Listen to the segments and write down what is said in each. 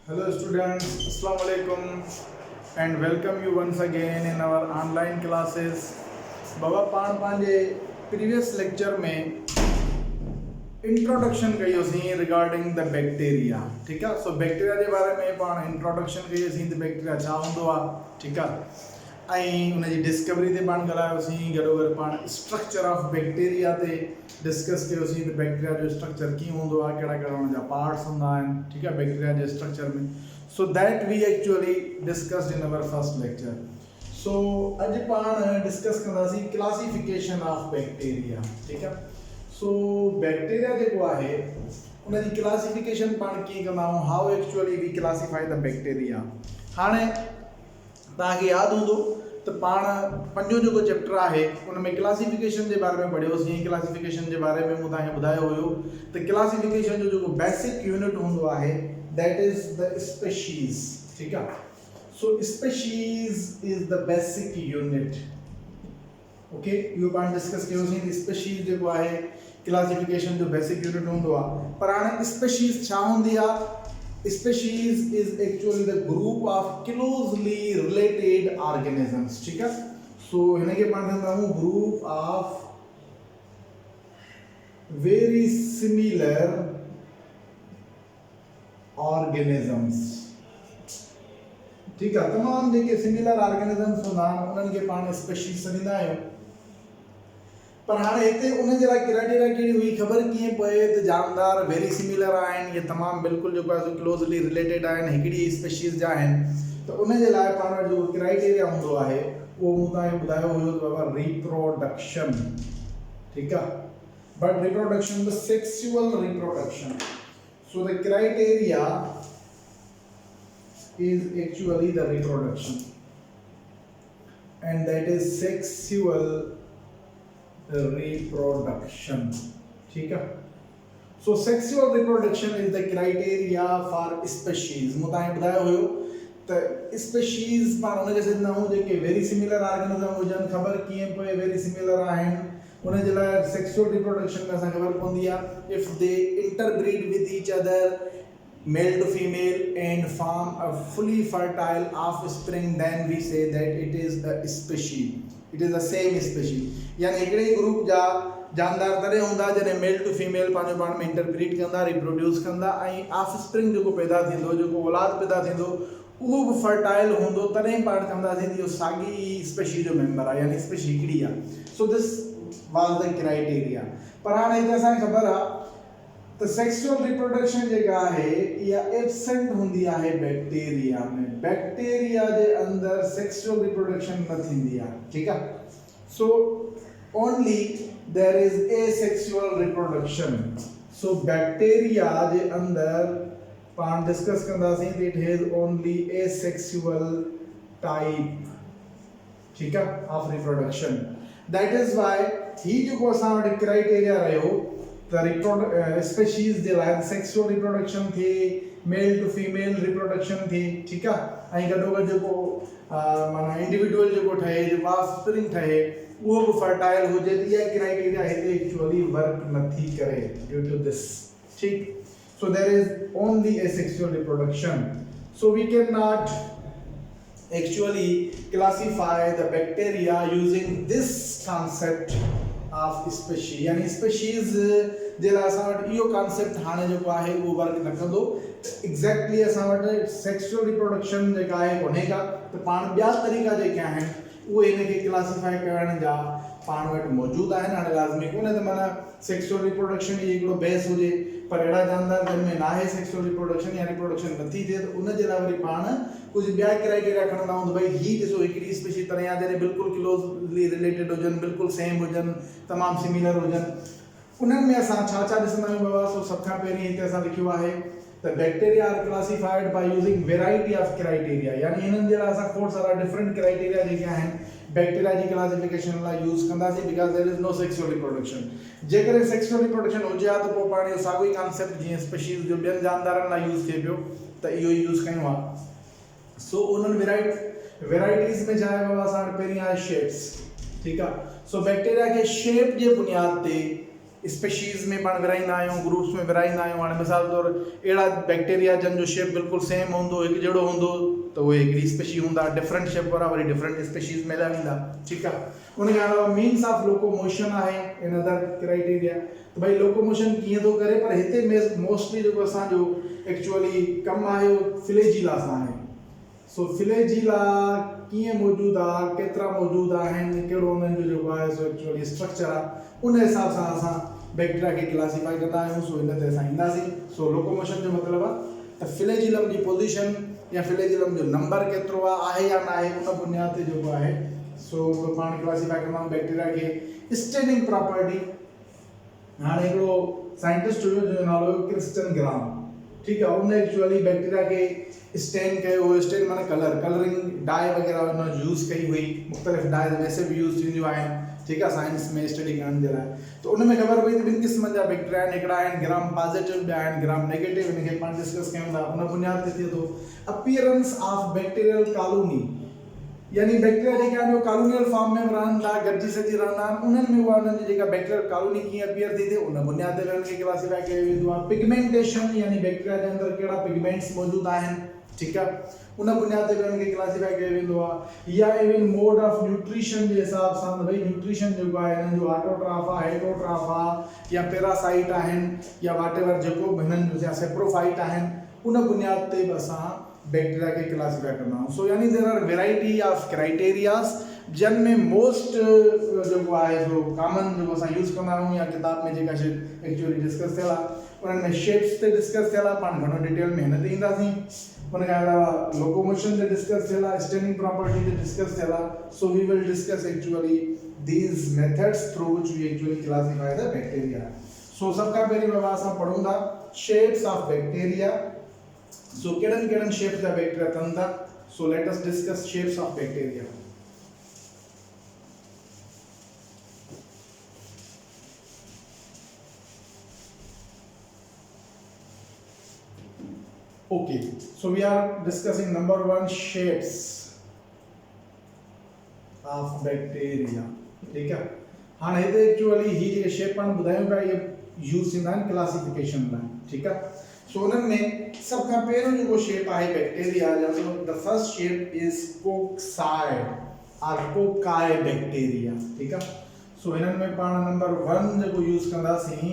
Hello students, Assalamu alaikum and welcome you once again in our online classes. बाबा पाण पंहिंजे previous lecture में introduction कयोसीं regarding the bacteria, ठीक आहे। सो bacteria जे बारे में पाण इंट्रोडक्शन कयोसीं त बैक्टीरिया छा हूंदो आहे, ठीक आहे। ऐं उनजी डिस्कवरी ते पाण ॻाल्हायोसीं, गॾोगॾु पाण स्ट्रक्चर ऑफ बैक्टीरिया ते डिस्कस कयोसीं त बैक्टीरिया जो स्ट्रक्चर कीअं हूंदो आहे, कहिड़ा कहिड़ा हुन जा पार्ट्स हूंदा आहिनि, ठीक आहे, बैक्टीरिया जे स्ट्रक्चर में। So that we actually discussed in our first lecture. So अॼु पाण डिस्कस कंदासीं क्लासिफिकेशन ऑफ बैक्टीरिया, ठीक आहे। सो बैक्टीरिया जेको आहे उनजी क्लासिफिकेशन पाण कीअं कंदा आहियूं, how actually we classify the bacteria. हाणे तव्हांखे यादि हूंदो त पाण पंजो जेको चैप्टर आहे उन में क्लासिफिकेशन जे बारे में पढ़ियोसीं। क्लासिफिकेशन जे बारे में मूं तव्हांखे ॿुधायो हुयो त क्लासिफिकेशन जो जेको बेसिक यूनिट हूंदो आहे दैट इज़ द स्पेशीज़, ठीक आहे। So species is the basic unit, okay. इहो पाण डिस्कस कयोसीं त स्पेशीज़ जेको आहे क्लासिफिकेशन जो बेसिक यूनिट हूंदो आहे। पर हाणे स्पेशीज़ छा हूंदी आहे? Species is actually the group of closely related organisms, ठीक है। सो हिनखे पाण चवंदा आहियूं group of very similar organisms, ठीक है। तमाम जेके सिमिलर ऑर्गेनिजम्स हूंदा आहिनि उन्हनि खे पाण स्पेशीज़ सॾींदा आहियूं। पर हाणे हिते उन जे लाइ क्राइटेरिया कहिड़ी हुई, ख़बर कीअं पए त जानदार वेरी सिमिलर आहिनि, ये तमामु बिल्कुलु जेको आहे क्लोजली रिलेटेड आहिनि, हिकिड़ी स्पेशीज़ जा आहिनि। त उन जे लाइ पाण वटि जेको क्राइटेरिया हूंदो आहे उहो मूं तव्हांखे ॿुधायो हुयो त बाबा रिप्रोडक्शन, ठीकु आहे। But reproduction the sexual reproduction. So the criteria is actually the reproduction and that is sexual reproduction, ठीक है। सो sexual reproduction is the criteria for species. मूं तव्हांखे ॿुधायो हुयो त स्पेशीज पाण उनखे सॾींदा आहियूं जेके वेरी सिमिलर ऑर्गेनिज़म हुजनि। ख़बर कीअं पए वेरी सिमिलर आहिनि? उन जे लाइ सेक्सुअल रिप्रोडक्शन में असांखे ख़बर पवंदी आहे if they interbreed with each other male to female and form a fully fertile offspring, then we say that it is a species, it is the same species। यानी हिकिड़े ग्रुप जा जानदार तॾहिं हूंदा जॾहिं मेल टू फीमेल पंहिंजो पाण में इंटरब्रीड कंदा, रिप्रोड्यूस कंदा ऐं ऑफस्प्रिंग जेको पैदा थींदो, जेको औलाद पैदा थींदो उहो बि फर्टाइल हूंदो, तॾहिं पाण कंदासीं इहो साॻी स्पेशीज़ जो मेंबर आहे, यानी स्पेशीज़ हिकिड़ी आहे। So this was the criteria. पर हाणे हिते असांखे ख़बर आहे त सेक्सुअल रिप्रोडक्शन जेका आहे इहा एब्सेंट हूंदी आहे बैक्टीरिया में। बैक्टीरिया जे अंदरि सेक्सुअल रिप्रोडक्शन न थींदी आहे, ठीकु आहे। So only there is asexual reproduction. So bacteria जे अंदरि पाण डिस्कस कंदासीं त it has only asexual type, ठीकु आहे, of reproduction. That is why ही जेको असां वटि क्राइटेरिया रहियो त स्पेशीज़ जे लाइ सेक्सुअल रिप्रोडक्शन थिए, मेल टू फीमेल रिप्रोडक्शन थिए, ठीकु आहे। ऐं गॾोगॾु जेको माना इंडिविजुअल जेको ठहे, जेको ऑफस्प्रिंग ठहे उहो बि फर्टाइल हुजे। त इहा क्राइटेरिया हिते एक्चुअली वर्क नथी करे ड्यू टू दिस, ठीकु। So there is only asexual reproduction. So we can not actually classify the bacteria using this concept of species। यानी स्पेशीज़ जे लाइ असां वटि इहो कॉन्सेप्ट हाणे जेको आहे उहो वर्क न कंदो। एग्ज़ैक्टली असां वटि सेक्सुअल रिप्रोडक्शन जेका आहे कोन्हे का, त पाण ॿिया तरीक़ा जेके आहिनि उहे हिनखे क्लासिफाई करण जा पाण वटि मौजूदु आहिनि। हाणे लाज़मी कोन्हे त माना सेक्सुअल रिप्रोडक्शन जी हिकिड़ो बेस हुजे, पर अहिड़ा जानदार जंहिंमें नाहे सेक्सुअल रिप्रोडक्शन या रिप्रोडक्शन नथी थिए त उन जे लाइ वरी पाण कुझु ॿिया क्राइटेरिया खणंदा आहियूं त भई हीअ ॾिसो हिकिड़ी स्पेशीज़ तरह या जॾहिं बिल्कुलु क्लोज़ली रिलेटेड हुजनि, बिल्कुलु सेम हुजनि, तमामु सिमिलर हुजनि। उन्हनि में असां छा छा ॾिसंदा आहियूं बाबा? सो सभ खां पहिरीं हिते असां लिखियो आहे त bacteria are classified by using variety of criteria. यानी हिननि जे लाइ असां खोड़ सारा डिफरेंट क्राइटेरिया जेके आहिनि बैक्टीरिया जी क्लासिफिकेशन लाइ यूज़ कंदासीं, because there is no sexual reproduction. जेकॾहिं सेक्सुअल रिप्रोडक्शन हुजे हा त पोइ पाण इहो साॻियो ई कॉन्सेप्ट जीअं स्पेशीज़ जो ॿियनि जानदारनि लाइ यूज़ थिए पियो त इहो ई यूज़ कयूं आहे। सो उन्हनि वेराइटीज़ में छा आहे असां वटि पहिरीं आहे शेप्स, ठीकु आहे। सो बैक्टीरिया खे शेप जे बुनियाद ते स्पेशीज़ में पाण विराईंदा आहियूं, ग्रुप्स में विराईंदा आहियूं। हाणे मिसाल तौरु अहिड़ा बैक्टीरिया जन जो शेप बिल्कुलु सेम हूंदो, हिकु जहिड़ो हूंदो, त उहे हिकिड़ी स्पेशी हूंदा। डिफरेंट शेप वारा वरी डिफरेंट स्पेशीज़ में वेंदा, ठीकु आहे। उन खां अलावा मीन्स ऑफ लोकोमोशन आहे इन अदर क्राइटेरिया, त भई लोकोमोशन कीअं थो करे, पर हिते मोस्टली जेको असांजो एक्चुअली कमु आहे फ्लैजिला सां आहे। सो फ्लैजिला कीअं मौजूदु आहे, केतिरा मौजूदु आहिनि, कहिड़ो उन्हनि जो जेको आहे सो एक्चुअली स्ट्रक्चर आहे, उन हिसाब सां असां बैक्टीरिया खे क्लासीफाई कंदा आहियूं। सो इन ते असां ईंदासीं। सो लोकोमोशन जो मतिलबु आहे त फ्लैजिलम जी पोजीशन या फ्लैजिलम जो नंबर केतिरो आहे या न आहे, उन बुनियाद ते जेको आहे सो पाण क्लासीफाई कंदा आहियूं बैक्टीरिया खे। स्टेनिंग प्रॉपर्टी, हाणे हिकिड़ो साइंटिस्ट हुयो जो नालो क्रिस्टन ग्राम, ठीकु आहे। उन एक्चुअली बैक्टीरिया खे स्टेन कयो हुयो। स्टेन माना कलरिंग डाई वग़ैरह उन यूज़ कई हुई। मुख़्तलिफ़ डाई वैसे बि यूज़ थींदियूं आहिनि, ठीकु आहे, साइंस में स्टडी करण जे लाइ। त उन में ख़बर पई त ॿिनि क़िस्मनि जा बैक्टीरिया आहिनि, हिकिड़ा आहिनि ग्राम पॉजिटिव, ॿिया आहिनि ग्राम नेगेटिव। इनखे पाण डिस्कस कयूं था। उन बुनियाद ते थिए थो अपीयरेंस ऑफ बैक्टीरियल कॉलोनी, यानी बैक्टीरिया जेके आहिनि कॉलोनियल फॉर्म में रहनि था, गॾिजी सॼी रहंदा आहिनि। उन्हनि में उहा उन्हनि जी जेका बैक्टीरियल कॉलोनी कीअं अपीयर थी थिए, उन बुनियाद ते उन्हनि खे क्लासीफाई कयो वेंदो आहे। पिगमेंटेशन, यानी बैक्टीरिया जे अंदरि कहिड़ा पिगमेंट्स मौजूदु आहिनि, ठीकु आहे, उन बुनियाद ते उन्हनि खे क्लासीफाई कयो वेंदो आहे। या इवन मोड ऑफ न्यूट्रिशन जे हिसाब सां, भई न्यूट्रिशन जेको आहे हिननि जो ऑटोट्रॉफ आहे, हेटरोट्रॉफ आहे, या पैरासाइट आहिनि, या वॉट एवर जेको बि हिननि जो या सेप्रोफाइट आहिनि, उन बुनियाद ते बि असां बैक्टीरिया के क्लासीफाई करना हो। सो यानी there are variety of criterias जन में मोस्ट जो है जो कॉमन जो असां यूज़ कंदा आहियूं या किताब में जेका शइ एक्चुअली डिस्कस थियल आहे, उन्हनि में शेप्स ते डिस्कस थियल आहे। पाण घणो डिटेल में हिन ते ईंदासीं। उन खां अलावा लोकोमोशन ते डिस्कस थियल आहे, स्टेनिंग प्रॉपर्टी ते डिस्कस थियल आहे। So we will discuss actually these methods through which we actually classify the bacteria. So सब खां पहिरीं बाबा असां पढ़ूं था शेप्स ऑफ बैक्टीरिया। So केड़न शेप्स जा बैक्टीरिया थन था। So let us discuss shapes of bacteria. Okay, so we are discussing number 1 shapes of bacteria. ठीक है। हाँ ये एक्चुअली ही जो शेप पान बुधायूं का ये यूज इन क्लासिफिकेशन लाइन, ठीक है। सो उन्हनि में सब खां पहिरियों जो शेप आहे बैक्टीरिया जो द फर्स्ट शेप इज कोक्साई और कोकाई बैक्टीरिया, ठीक है। सो इन्हनि में पाण नंबर 1 जो यूज कंदासीं,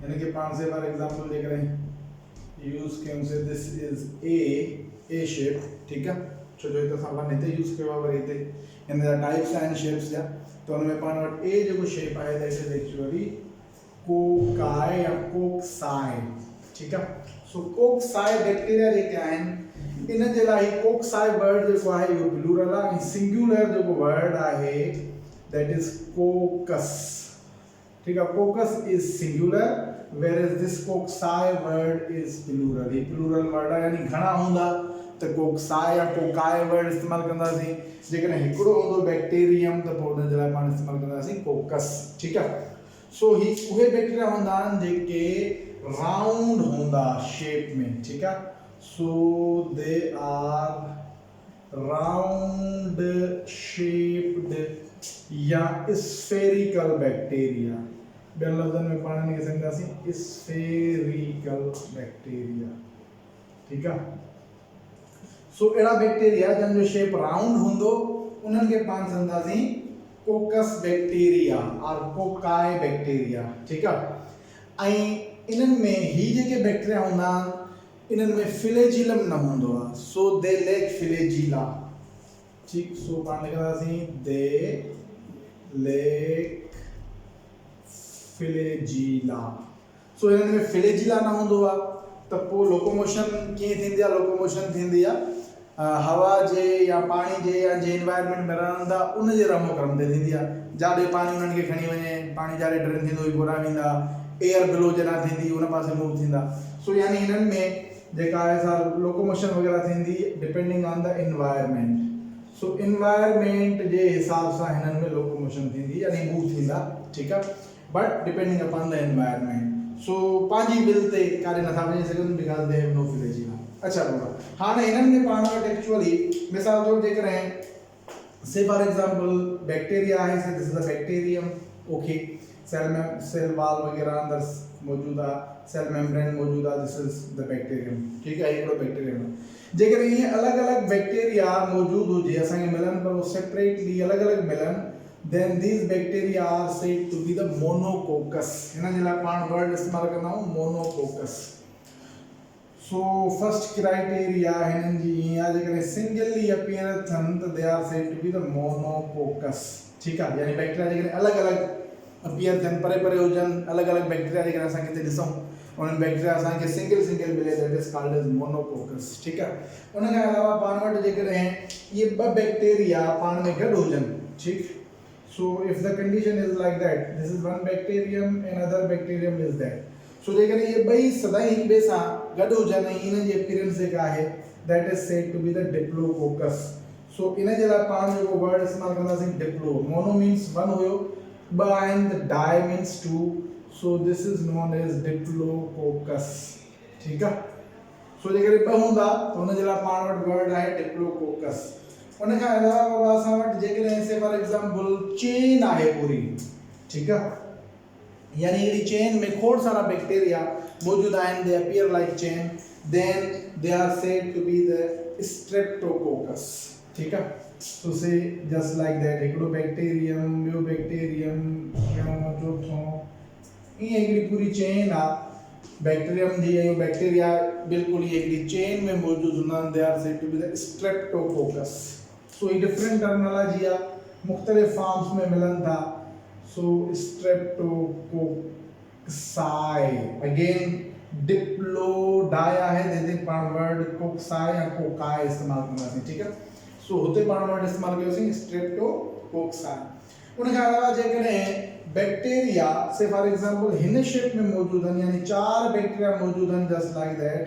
यानी कि पाण से फॉर एग्जांपल देख रहे हैं यूज कयूं से दिस इज ए शेप, ठीक है। छो जो तो असां वन हिते यूज कयो वरी हिते इन जा टाइप्स आहिनि शेप्स जा। तो उन में पाण वटि ए जो शेप आहे दैट इज एक्चुअली कोकाई या कोक्साई, ठीक है। सो कोक्साई बैक्टीरिया जेके आहिनि इन जे लाइ कोक्साई वर्ड जेको आहे इहो प्लूरल आहे, ऐं सिंगुलर जेको वर्ड आहे दैट इज कोकस, ठीक है। Coccus is singular whereas this cocci word is plural. ये प्लूरल वर्ड आहे, यानी घणा हूंदा त कोक्साई या कोकाई वर्ड इस्तेमाल कंदासीं। जेकॾहिं हिकिड़ो हूंदो बैक्टीरियम त पोइ उन जे लाइ पाण इस्तेमाल कंदासीं कोकस, ठीक है। सो ही उहे बैक्टीरिया हूंदा आहिनि जेके राउंड होंदा शेप में, ठीक है। So they are round shaped या स्फेरिकल बैक्टीरिया। ॿियनि लफ़्ज़नि में पाण इनखे सम्झंदासीं स्फेरिकल बैक्टीरिया, ठीक है। सो अहिड़ा बैक्टीरिया जन जो शेप राउंड हूंदो उन्हनि खे पाण सम्झंदासीं कोकस बैक्टीरिया और कोकाई बैक्टीरिया, ठीक है। ऐं इन्हनि में ही जेके बैक्टीरिया हूंदा आहिनि इन्हनि में फ्लैजिलम न हूंदो आहे। सो दे लेक फ्लैजिला, ठीक। सो पाण लिखंदासीं दे लेक फ्लैजिला। सो इन्हनि में फ्लैजिला न हूंदो आहे त पोइ लोकोमोशन कीअं थींदी आहे? लोकोमोशन थींदी आहे हवा जे या पाणी जे या जे एनवायरनमेंट में रहनि था उन जे रमो क्रम ते थींदी आहे। जाॾे पाणी उन्हनि खे खणी वञे, पाणी जाॾे ड्रेन थींदो घुरा वेंदा, एयर ब्लो जॾहिं थींदी उन पासे मूव थींदा। सो यानी हिननि में जेका आहे सा लोकोमोशन वग़ैरह थींदी depending on the environment. So environment जे हिसाब सां हिननि में लोकोमोशन थींदी यानी मूव थींदा, ठीक आहे, but depending upon the environment. So पंहिंजी विल ते काॾे नथा वञी सघनि because they have no flagella. अच्छा बाबा, हाणे हिननि में पाण वटि एक्चुअली मिसाल तौरु जेकॾहिं से फॉर एग्जांपल बैक्टीरिया आहे, say this is the bacterium, okay. Cell wall वगैरह अंदर मौजूद आहे, सेल मेम्ब्रेन मौजूद आहे, दिस इज द बैक्टीरियम। ठीक है, हिकिड़ो बैक्टीरियम जेकर ये अलग अलग बैक्टीरिया मौजूद हुजे असांखे मिलन पर वो सेपरेटली अलग अलग मिलन, then these bacteria are said to be the monococcus। हिन जे लाइ पाण वर्ड इस्तेमाल कंदा आहियूं monococcus। सो फर्स्ट क्राइटेरिया हिननि जी ईअं आहे जेकॾहिं सिंगली अपीयर थियनि त they are said to be the monococcus. ठीकु आहे, यानी बैक्टीरिया जेकॾहिं अलॻि अलॻि अपीयर थियनि, परे परे हुजनि, अलॻि अलॻि बैक्टीरिया जेकॾहिं असां किथे ॾिसूं उन्हनि बैक्टीरिया असांखे सिंगल सिंगल मिले, that is called as monococcus. ठीकु आहे, उन खां अलावा पाण वटि जेकॾहिं इहे ॿ बैक्टीरिया पाण में गॾु हुजनि, ठीकु, so if the condition is like that, this is one bacterium, another bacterium is that, so जेकॾहिं ये ॿई सदाईं हिक ॿिए सां गॾु हुजनि ऐं इन्हनि जी अपीयरेंस जेका आहे that is said to be the diplococcus. So इन जे लाइ पाण जेको वर्ड इस्तेमालु कंदासीं डिप्लो, मोनो मीन्स वन हुयो, ॿ आहिनि त di means two, so this is known as diplococcus. ठीकु आहे, सो जेकॾहिं ॿ हूंदा त हुन जे लाइ पाण वटि वर्ड आहे डिप्लोकोकस। उन खां अलावा बाबा असां वटि जेकॾहिं से फॉर एग्जांपल चेन आहे पूरी, ठीकु आहे, यानी हिकिड़ी चेन में खोड़ सारा बैक्टीरिया मौजूद आहिनि, they appear like chain, then they are said to be the streptococcus. ठीकु आहे, so say just like that हिकिड़ो बैक्टीरियम, ॿियो बैक्टीरियम, चौथों, ईअं हिकिड़ी पूरी चेन आहे बैक्टीरियम जी, ऐं बैक्टीरिया बिल्कुलु ये हिकिड़ी चेन में मौजूद हूंदा आहिनि, they are said to be the streptococcus. So ये डिफरेंट टर्मिनोलॉजी आहे, मुख़्तलिफ़ फॉर्म्स में मिलन था। सो स्ट्रेप्टोकोक्साई, अगेन डिप्लो डाई आहे, जंहिंते पाण वर्ड कोक्साई या कोकाई इस्तेमाल कंदासीं। ठीकु आहे, सो हुते पाण वर्ड इस्तेमाल कयोसीं स्ट्रेप्टोकोक्साई। उन खां अलावा जेकॾहिं बैक्टीरिया से फॉर एग्जांपल हिन शेप में मौजूद आहिनि, यानी 4 बैक्टीरिया मौजूद आहिनि जस्ट लाइक दैट।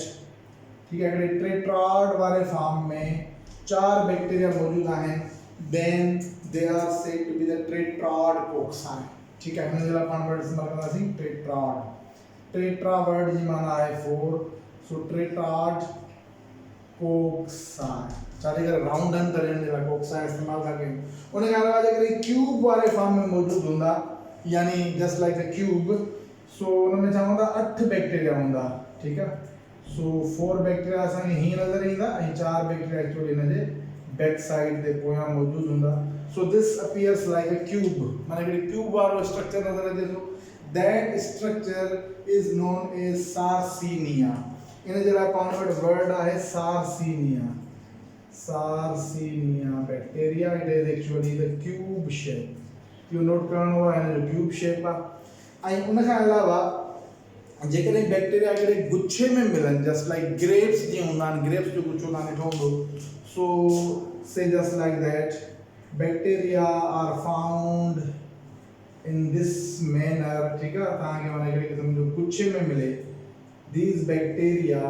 ठीक है, अगर टेट्राड वाले फॉर्म में 4 बैक्टीरिया मौजूद आहिनि, then they are said to be the tetrad cocci. ठीक है, हिन जे लाइ पाण वर्ड इस्तेमाल कंदासीं टेट्राड। टेट्रा वर्ड जी माना आहे 4, सो टेट्राड कोक्साई। चाहे अगर राउंड हन त हिन जे लाइ कोक्साई इस्तेमाल था कयूं। उन खां अलावा जेकॾहिं क्यूब वारे फॉर्म में मौजूद हूंदा, यानी जस्ट लाइक द क्यूब, सो उन में छा हूंदा 8 बैक्टीरिया हूंदा। ठीकु आहे, सो 4 बैक्टीरिया असांखे हीअं नज़र ईंदा ऐं 4 बैक्टीरिया एक्चुअली हिन जे बैक साइड ते पोयां मौजूद हूंदा। So this appears like a cube, माना हिकिड़ी क्यूब वारो स्ट्रक्चर नज़र अचे थो, that structure is known as sarcina. इन जे लाइ पाण वटि वर्ड आहे sarcina. Sarcina bacteria, it is actually the cube shape. इहो नोट करणो आहे, हिन जो क्यूब शेप आहे। ऐं उन खां अलावा जेकॾहिं बैक्टीरिया हिकिड़े गुच्छे में मिलनि, जस्ट लाइक ग्रेप्स जीअं हूंदा आहिनि, ग्रेप्स जो गुच्छो तव्हां ॾिठो हूंदो, so say just like that bacteria are found in this manner. ठीकु आहे, तव्हांखे माना हिकिड़े क़िस्म जो गुच्छे में मिले, these bacteria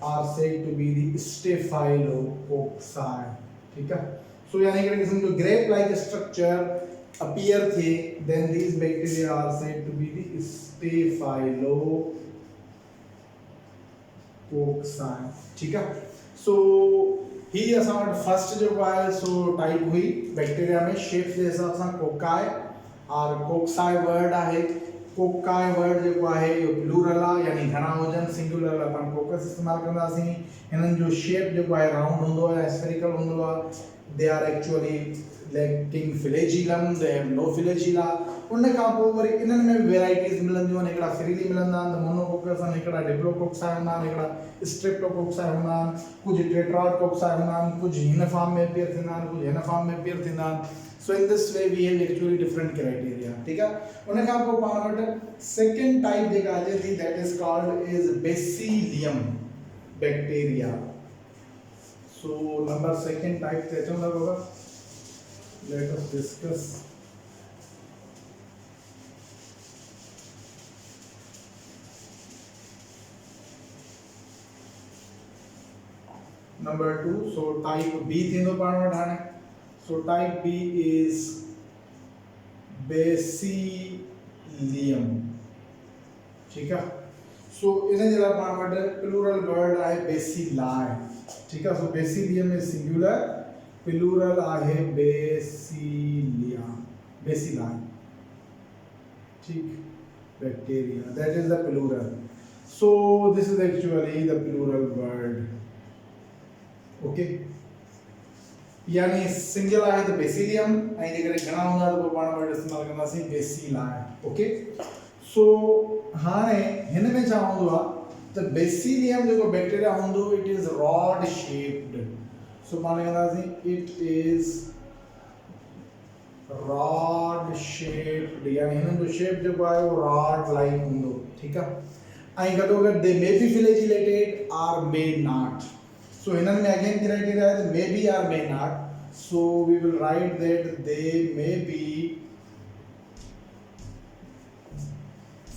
are said to be the staphylococci. ठीकु आहे, सो यानी हिकिड़े क़िस्म जो ग्रेप लाइक स्ट्रक्चर appear थे, then these bacteria are said to be the staphylococcus। ठीक है, सो ही असां वटि फर्स्ट जेको आहे सो टाइप हुई बैक्टीरिया में शेप जे हिसाब सां कोकाई और कोक्साई वर्ड आहे। कोकाई वर्ड जेको आहे इहो प्लूरल आहे, यानी घणा हुजनि, सिंगुलर लाइ पाण कोकस इस्तेमालु कंदासीं। हिननि जो शेप जेको आहे राउंड हूंदो आहे, स्फेरिकल हूंदो आहे। They are actually lacking flagellum, they have no flagella। उन खां पोइ वरी इन्हनि में वेराइटीज़ मिलंदियूं आहिनि, हिकिड़ा फ्रीली मिलंदा आहिनि त मोनोकोकस आहिनि, हिकिड़ा डिप्लोकोक्साई हूंदा आहिनि, हिकिड़ा स्ट्रेप्टोकोक्साई हूंदा आहिनि, कुझु टेट्राडकोक्साई हूंदा आहिनि, कुझु हिन फॉर्म में अपीयर थींदा आहिनि, कुझु हिन फॉर्म में अपीयर थींदा आहिनि। So in this way we have actually different criteria. ठीकु आहे, उन खां पोइ पाण वटि सेकेंड टाइप जेका अचे थी, that is called as bacillium bacteria. So number second type ते अचूं था बाबा, let us discuss number 2। so type B थींदो पाण वटि हाणे। so type B is बेसिलियम। ठीक है, सो इन जे लाइ पाण वटि प्लूरल वर्ड आहे बेसिलाई। ठीक है, सो बेसिलियम इज सिंगुलर, प्लूरल आहे बेसिलिया, बेसिलाई। ठीक, bacteria, that is the plural. So this is actually the plural word. Okay, यानी सिंगल आहे त बेसिलियम ऐं जेकॾहिं घणा हूंदा त पोइ पाण वर्ड इस्तेमालु कंदासीं बेसिला. ओके, सो हाणे हिन में छा हूंदो आहे त बेसिलियम जेको बैक्टीरिया हूंदो इट इज़ रॉड शेप्ड. सो पाण कंदासीं इट इज़ रॉड शेप्ड, यानी हिननि जो शेप जेको आहे उहो रॉड लाइक हूंदो. ठीकु आहे. ऐं गॾोगॾु they may be flagellated or may not. So हिननि में again criteria है may be or may not. So we will write that they may be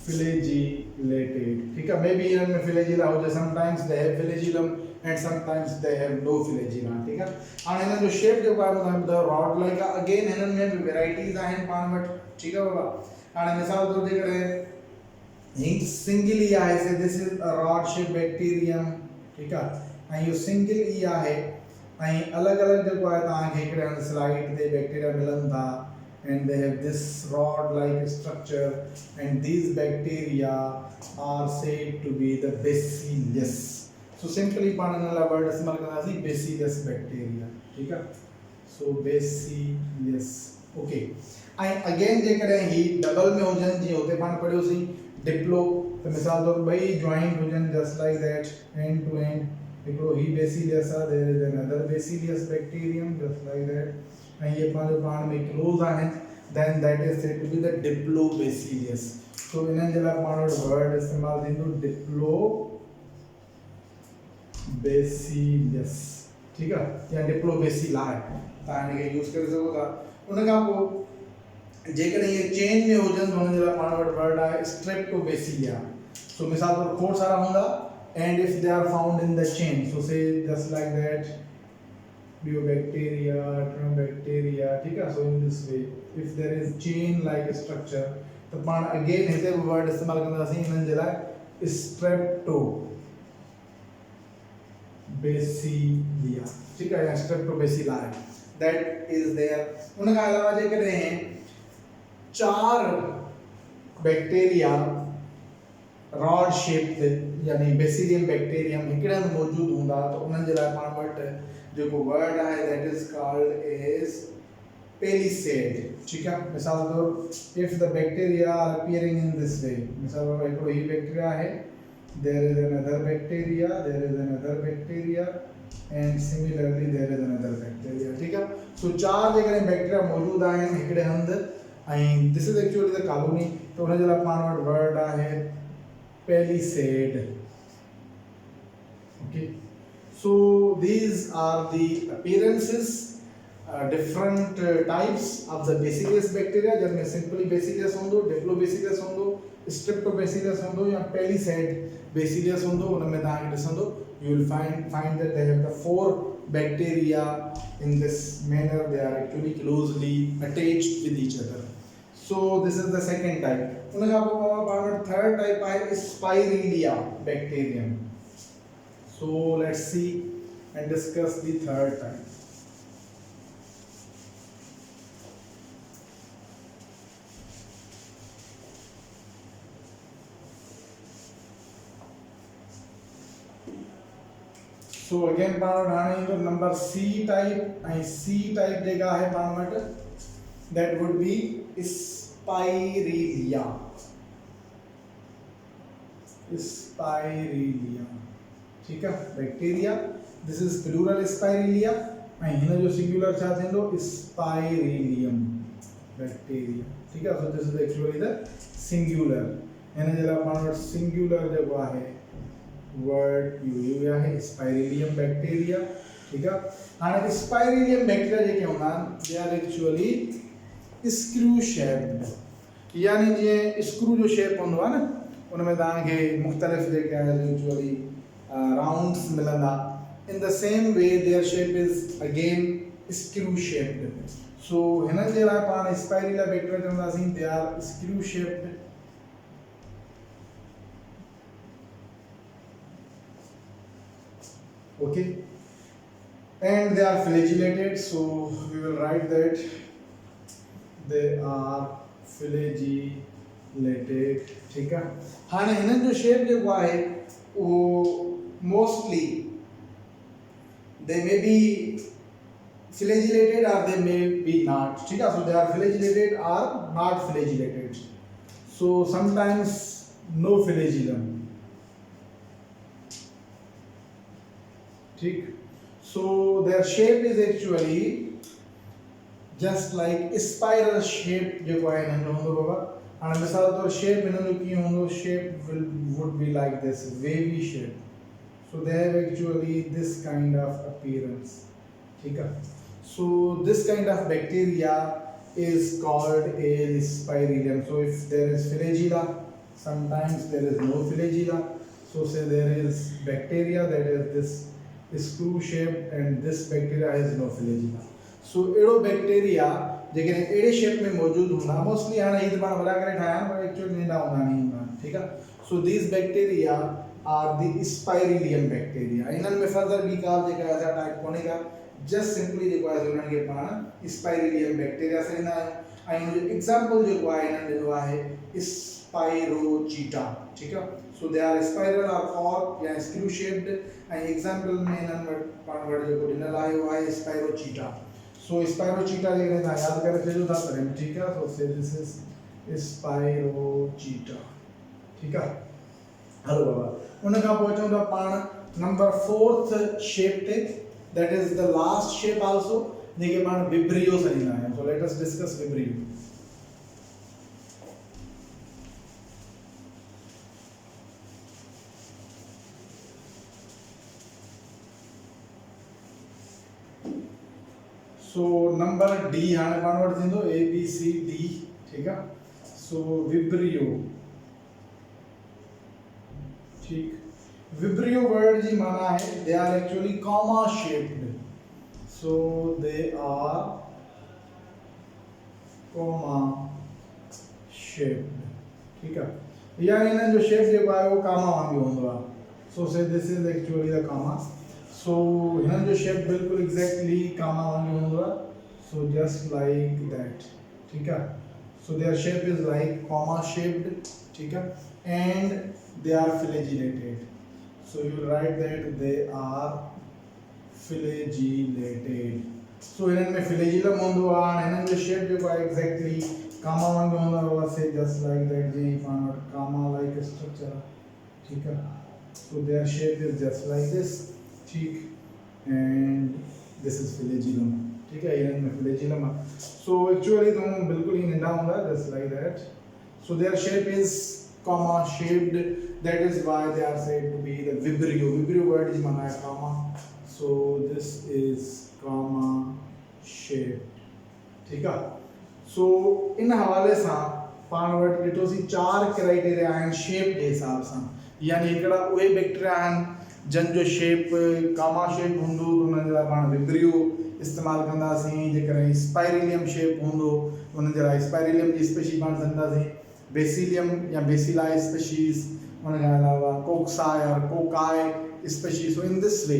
flagellated. ठीक है, may be हिननि में flagella हो जाए, sometimes they have flagellum and sometimes they have no flagella. ठीक है. और हिननि जो shape जो है वो ॿुधायो rod like आहे. again हिननि में भी varieties आहिनि पाण वटि. ठीक आहे बाबा. हाणे मिसाल तौर ते जेकॾहिं हिक सिंगली आहे से this is a rod shaped bacterium. ठीक आहे. ऐं इहो सिंगल ई आहे ऐं अलॻि अलॻि जेको आहे तव्हांखे हिकिड़े हंधि स्लाइड ते बैक्टीरिया मिलनि था and they have this rod like structure and these bacteria are said to be the bacillus. So simply पाण हिन लाइ वर्ड इस्तेमालु कंदासीं bacillus bacteria. ठीकु आहे. so bacillus. ओके, ऐं अगेन जेकॾहिं ही डबल में हुजनि जीअं हुते पाण पढ़ियोसीं डिप्लो, त मिसाल तौर ॿई जॉइंट हुजनि just like that end to end. हिकिड़ो ही बेसिलियस आहे, there is another bacillus bacterium just like that. ऐं ये पंहिंजो पाण में क्लोज आहिनि, then that is said to be the diplo bacillus. So इन्हनि जे लाइ पाण वटि वर्ड इस्तेमालु थींदो डिप्लो बेसिलियस. ठीकु आहे, या डिप्लो बेसिलाए तव्हां हिनखे यूज़ करे सघो था. उन खां पोइ जेकॾहिं इहे चेन में हुजनि त हुन जे लाइ पाण वटि वर्ड आहे स्ट्रेप्टोबेसिलिया. सो मिसाल तौर खोड़ सारा हूंदा and if they are found in the chain, so say just like that Bifidobacteria, Trinobacteria. ठीक है. so in this way if there is chain like structure तो पाण again हिते वर्ड इस्तेमालु कंदासीं हिननि जे लाइ स्ट्रेप्टोबेसिलिया. ठीक है, या स्ट्रेप्टोबेसिला that is there. उन खां अलावा जेकॾहिं 4 बैक्टीरिया रॉड शेप्ड यानी बेसिलियम बैक्टीरियम हिकिड़े हंधि मौजूदु हूंदा त उन्हनि जे लाइ पाण वटि जेको वर्ड आहे that is called as palisade. ठीकु आहे. मिसाल तौर if the bacteria are appearing in this way, मिसाल तौर हिकिड़ो ही बैक्टीरिया आहे, there is another bacteria, there is another bacteria and similarly there is another bacteria. ठीकु आहे. सो 4 जेकॾहिं बैक्टीरिया मौजूदु आहिनि हिकिड़े हंधि ऐं this is actually the colony, त हुन जे लाइ पाण वटि वर्ड आहे palisade. Okay, so these are the appearances, different types of the bacillus bacteria, जिनमें simply bacillus होंदो, diplobacillus होंदो, streptobacillus होंदो या pelisade bacillus होंदो. उनमें तव्हांखे ॾिसंदो you will find that they have the 4 bacteria in this manner. They are actually closely attached with each other. So this is the second type. उन खां पोइ पाण वटि third type आहे स्पाइरेलिया bacterium. So let's see and discuss the third type. So again पाण वटि हाणे ईंदो number C type ऐं C टाइप जेका आहे पाण वटि that would be Spirelia. Spirelia. ठीक है, बैक्टीरिया. दिस इज प्लूरल स्पाइरेलिया ऐं हिन जो सिंगुलर छा थींदो स्पाइरेलियम बैक्टीरिया. ठीक है. So this is actually the singular. हिन जे लाइ पाण वटि सिंगुलर जेको आहे वर्ड यू आहे स्पाइरेलियम बैक्टीरिया. ठीक है. हाणे स्पाइरेलियम बैक्टीरिया जेके हूंदा आहिनि they are actually screw shaped, यानी जीअं स्क्रू जो शेप हूंदो आहे न उनमें तव्हांखे मुख़्तलिफ़ जेके आहिनि एक्चुअली राउंड्स मिलंदा. In the same way their shape is again screw shaped. So हिननि जे लाइ पाण स्पाइरेलिया बैक्टीरिया चवंदासीं they are screw shaped. Okay, and they are flagellated, so we will write that they are flagellated. लेटेड, ठीक है। हाँ हिननि जो शेप जो है वो mostly they may B flagellated or they may be not, ठीक है। so they are flagellated or not flagellated, so sometimes no flagellum, ठीक। so their shape is actually just like spiral shape जो है ना जो होंगे बाबा और मिसाल तौर shape इन्हों जो की होंगे shape would be like this wavy shape, so they have actually this kind of appearance, ठीक है। so this kind of bacteria is called a spirillum, so if there is flagella, sometimes there is no flagella, so say there is bacteria that is this screw shape and this bacteria has no flagella, so एड़ो bacteria जेके एड़े shape में मौजूद होना mostly हां ईद बार बड़ा करे ठाया पर actually नहीं होना नहीं होना, ठीक है। So this bacteria are the spirillium bacteria, इनन में फर्दर बी का जेका ऐसा टाइप कोने का जस्ट सिंपली जेको है उनन के पाण स्पाइरिलियम बैक्टीरिया से ना है। आई जो एग्जांपल जो है इनन दिनो है स्पाइरोचीटा, ठीक है। सो दे आर स्पाइरल और कॉर्क या स्क्रू शेप्ड, एंड एग्जांपल में इनन पाण वर्ड जो दिनल है वो है स्पाइरोचीटा। सो स्पाइरोचीटा जे ना याद करे फिर था करें, ठीक है। सो से दिस इज स्पाइरोचीटा, ठीक है। हेलो बाबा उन का पहुंचो तो पाण नंबर 4th शेप ते, that is the last shape also जेके पाण विब्रियो सरीना है। so let us discuss vibrio। so number D हाने पाण वटि थींदो A B C D, ठीक है। so vibrio, ठीक। vibrio word जी माना है they are actually comma shaped, so they are comma shaped, ठीक है। यानी इन्हनि जो शेप जो है वो कामा वांगुरु हूंदो आहे, so say this is actually the comma, so हिननि जो शेप बिल्कुल एग्जैक्टली कामा वांगुरु हूंदो आहे, so just like that, ठीक है। so their shape is like comma shaped, ठीक है, and they are flagellated, so you write that they are flagellated, so इन्हनि में flagellum हूंदो आहे, हिननि जो शेप जो है एग्जैक्टली कामा वांगुरु हूंदो आहे, से just like that जी पाण वटि कामा like structure, ठीक है। so their shape is just like this, ठीक, and this is flagellum, ठीक है। इन्हनि में flagellum है, so actually तुम बिल्कुल ही नंढा होंदा just like that, so their shape is comma shaped, that is why they are said to be the vibrio, vibrio word is माना है comma, so this is comma shaped, ठीक है। so इन हवाले सां पाण वटि ॾिठो सी 4 क्राइटेरिया आहिनि शेप जे हिसाब सां, यानी हिकिड़ा उहे बैक्टीरिया आहिनि जन जो शेप कामा शेप हूंदो त उन्हनि जे लाइ पाण विब्रियो इस्तेमालु कंदासीं, जेकॾहिं स्पाइरिलियम शेप हूंदो उन्हनि जे लाइ स्पाइरिलियम जी स्पीशीज़ पाण कंदासीं, बेसिलियम या बेसिलाई स्पीशीज़, उन खां अलावा कोक्साई और cocci species, so in this वे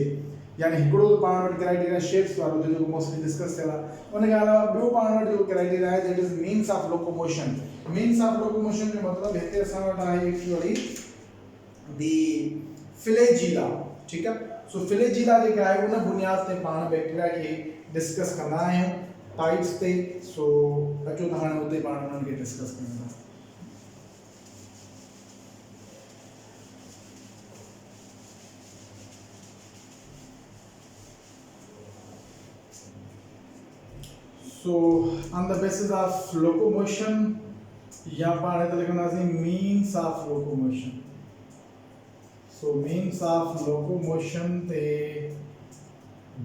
यानी हिकिड़ो त पाण वटि क्राइटेरिया शेप्स वारो जेको मोस्टली डिस्कस थियल आहे, उन खां अलावा ॿियो पाण वटि जेको क्राइटेरिया आहे that is means of locomotion. Means of locomotion जो मतिलबु हिते असां वटि आहे एक्चुअली दी फ्लैजिला, ठीक है। सो फ्लैजिला जेका आहे उन बुनियाद ते पाण बैक्टीरिया खे डिस्कस कंदा आहियूं टाइप्स ते, सो अचो त हाणे उते पाण उन्हनि खे डिस्कस कंदा। So on the basis of locomotion या पाण इते लिखंदासीं means of locomotion, so means of locomotion ते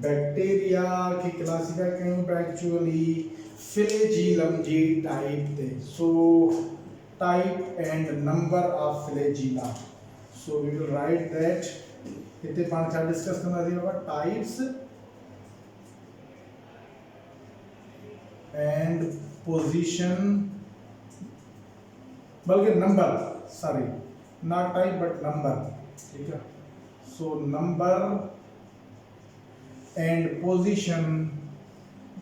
बैक्टीरिया की क्लासिफाई कयूं था एक्चुअली फ्लैजिलम जी टाइप ते, so type and number of flagella, so we will write that इते पाण छा डिस्कस कंदासीं बाबा टाइप्स and position, बल्कि number, sorry not type but number, ठीक है। so number and position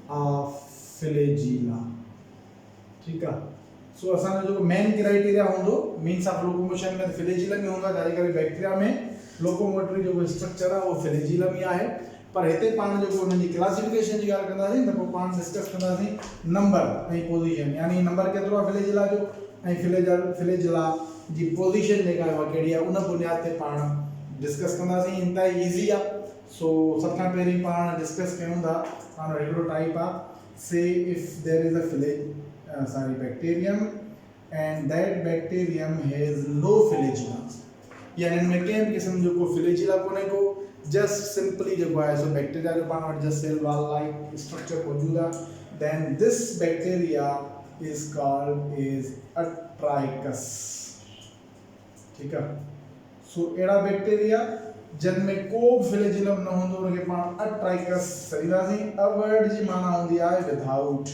of flagella, ठीक है। सो असांजो जेको मेन क्राइटेरिया हूंदो मीन्स ऑफ लोकोमोशन में फ्लैजिलम में हूंदा, जारी करे बैक्टीरिया में लोकोमोटरी जो स्ट्रक्चर आहे वो फ्लैजिलम ही आहे। पर हिते पाण जेको उनजी क्लासिफिकेशन जी ॻाल्हि कंदासीं त पोइ पाण डिस्कस कंदासीं नंबर ऐं पोजीशन, यानी नंबर केतिरो आहे फ्लैजिला जो ऐं फ्लैजिला जी पोजीशन जेका आहे कहिड़ी आहे उन बुनियाद ते पाण डिस्कस कंदासीं। इंतहा ईज़ी आहे। सो सब खां पहिरीं पाण डिस्कस कयूं था पाण हिकिड़ो टाइप आहे say if there is a bacterium and that bacterium has no flagella, यानी इनमें कंहिं बि क़िस्म जो को फ्लैजिला कोन्हे को, जस्ट सिंपली जो है सो बैक्टीरिया जो पाण वटि just cell wall like structure मौजूद है, then this bacteria is called is atrichous. ठीक है। सो एड़ा बैक्टीरिया जिनमें को फ्लैजिलम न होंदो उनके पाण अट्राइकस सरींदासीं। अ वर्ड जी माना होंदी आहे विदाउट।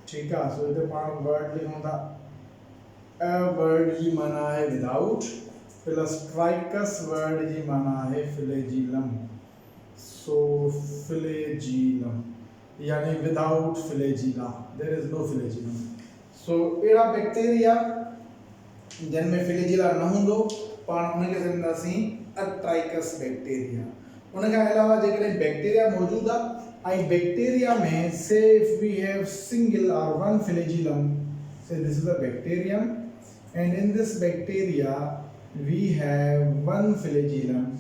ठीक है। सो इते पाण वर्ड लिखूं था, अ वर्ड जी माना है विदाउट प्लस ट्राइकस वर्ड जी माना है फ्लैजिलम। सो फ्लैजिलम यानी without flagella, there is no flagellum. So एड़ा बैक्टीरिया जिनमें फ्लैजिला न होंदो पाण उनके चवंदासीं अट्राइकस बैक्टीरिया। उनके अलावा जेकॾहिं बैक्टीरिया मौजूद आहे ऐं बैक्टीरिया में से इफ वी हैव सिंगल और one flagellum, say this is a bacterium and in this bacteria we have one flagellum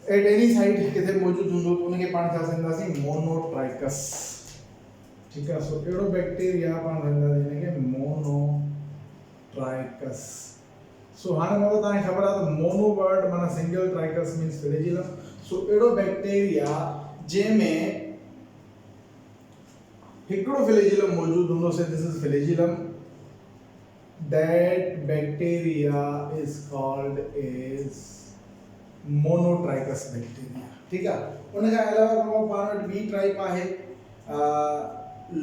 at any site किथे मौजूद हूंदो तो उनके पाण छा चवंदासीं मोनोट्राइकस। ठीक है। सो एड़ो बैक्टीरिया पाण चवंदासीं इनके मोनोट्राइकस। सो हाणे मतलब तव्हांखे ख़बर आहे त मोनो वर्ड माना सिंगल, ट्राइकस मीन्स फ्लैजिलम। सो एड़ो बैक्टीरिया जंहिंमें हिकिड़ो फ्लैजिलम मौजूद हूंदो, से this is flagellum, that bacteria is called as monotrichous bacteria। ठीक है। उनके अलावा पाण वटि बी टाइप आहे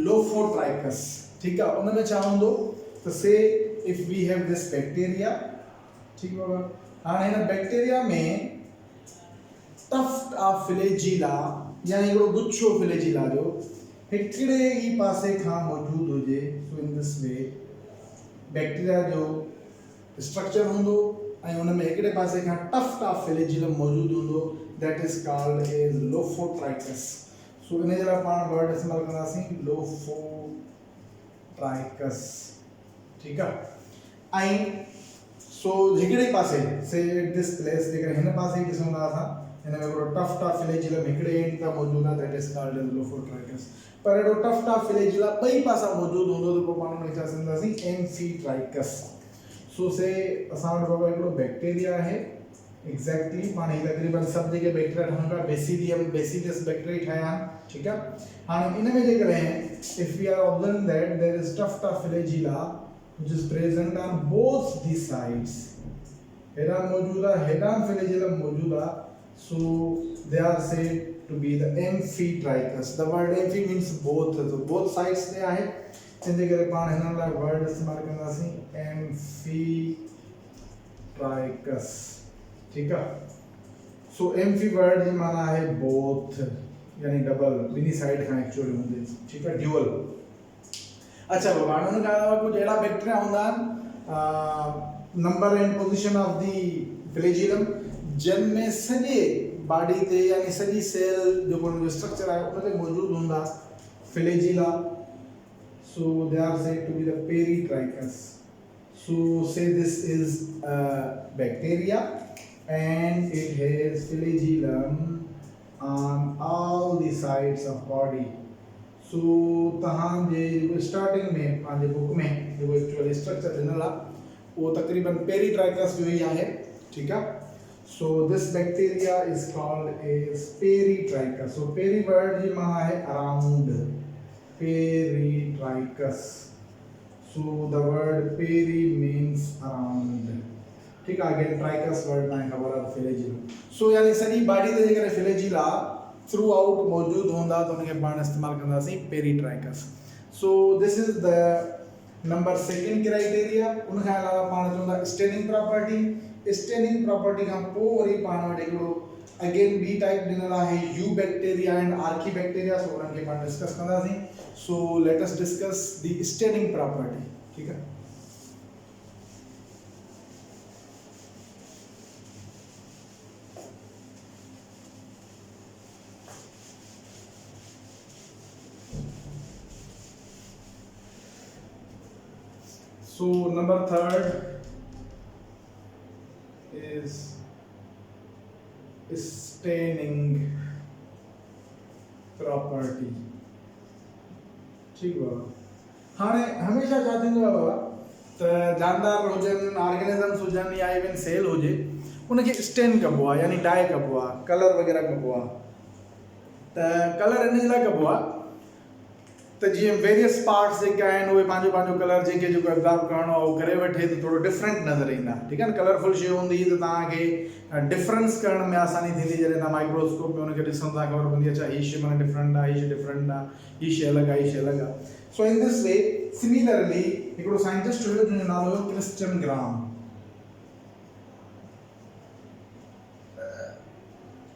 लोफोट्राइकस। ठीक है। उनमें छा हूंदो तो say if we have this bacteria, ठीक है, हाणे हिन बैक्टीरिया में टफ्ट ऑफ फ्लैजिला यानी हिकिड़ो गुच्छो फ्लैजिला जो हिकिड़े ही पासे खां मौजूद हुजे। सो इन दिस वे बैक्टीरिया जो स्ट्रक्चर होंदो ऐं उन में हिकिड़े पासे खां टफ्ट ऑफ फ्लैजिलम मौजूद होंदो, that is called as lophotrichous. So इन जे लाइ पाण वर्ड इस्तेमाल कंदासीं लोफोट्राइकस। ठीक है। ऐं सो हिकिड़े पासे से दिस प्लेस जेकर हिन पासे ॾिसूं था असां हिन में हिकिड़ो टफ्ट ऑफ फ्लैजिलम हिकिड़े एंड तां मौजूद आहे, that is called as lophotrichous. पर एड़ो टफ्ट ऑफ फ्लैजिला ॿई पासा मौजूद हूंदो त पोइ पाण उनखे छा चवंदासीं एम्फीट्राइकस। सो से असां वटि बाबा हिकिड़ो बैक्टीरिया आहे एग्जैक्टली पाण ही तकरीबन सब जेके बैक्टीरिया ठहनि था बेसिडियम बेसिलस बैक्टीरिया ठाहिया आहिनि। ठीक है। हाणे इन में जेकॾहिं if we are observing that there is tuft of flagella which is present on both the sides, हेडान मौजूद है, हेडान फ्लैजिलम मौजूद है, so they are said to be the amphitrachus। the word amphi means both, so both sides ते आहे, इनजे करे पाण हिन लाइ वर्ड इस्तेमाल कंदासीं amphitrachus। ठीक है। सो एम्फी वर्ड जी माना है बोथ, यानी डबल, बिनी साइड खां एक्चुअली हूंदे। ठीक है। ड्यूअल। अच्छा बाबा उनके अलावा कुछ अड़ा बैक्टीरिया होंदा number and position of the flagellum जिनमें सॼे बॉडी ते यानी सॼी सेल जो उनजो स्ट्रक्चर आहे उनते मौजूद होंदा flagella. So they are said to be the peritrichous. So say this is bacteria and it has flagellum on all the sides of body. So तव्हांजे स्टार्टिंग में पंहिंजे बुक में जो एक्चुअली स्ट्रक्चर ॾिनल आहे वो तकरीबन पेरीट्राइकस जो ही आहे। ठीक है। So this bacteria is called as peritrichous. So peri word जी माना है around, peritrichous. So the word peri means around. ठीक है। अगेन ट्राइकस वर्ड ना खबर है फ्लैजिला। सो यानी सॼी बॉडी ते जेकर फ्लैजिला थ्रू आउट मौजूद होंदा तो उनके पाण इस्तेमाल कंदासीं peritrichous. So this is the number second criteria. उनके अलावा पाण चवंदा स्टेनिंग प्रॉपर्टी। स्टेनिंग प्रॉपर्टी खां पोइ वरी पाण वटि हिकिड़ो अगेन बी टाइप ॾिनल आहे eubacteria and archaebacteria. So उन्हनि खे पाण डिस्कस कंदासीं। So let us discuss the staining property. ठीक है। So number third is staining property। ठीक बा हाणे हमेशा छा थींदो आहे बाबा त जानदार हुजनि ऑर्गेनिजम्स हुजनि या इवन सेल हुजे उनखे स्टेन कबो आहे यानी डाई कबो आहे कलर वग़ैरह कबो आहे त कलर इन जे लाइ कबो आहे त जीअं वेरियस पार्ट्स जेके आहिनि उहे पंहिंजो पंहिंजो कलर जेको एब्ज़ॉर्ब करणो आहे उहो करे वठे त थोरो डिफरेंट नज़र ईंदा ठीकु आहे न। कलरफुल शइ हूंदी त तव्हांखे डिफरेंस करण में आसानी थींदी जॾहिं तव्हां माइक्रोस्कोप में हुनखे ॾिसो था ख़बर पवंदी अच्छा हीअ शइ माना डिफरेंट आहे हीअ शइ डिफरेंट आहे हीअ शइ अलॻि आहे हीअ शइ अलॻि आहे। सो इन दिस वे सिमिलरली हिकिड़ो साइंटिस्ट हुयो जंहिंजो नालो हुयो क्रिस्टियन ग्राम।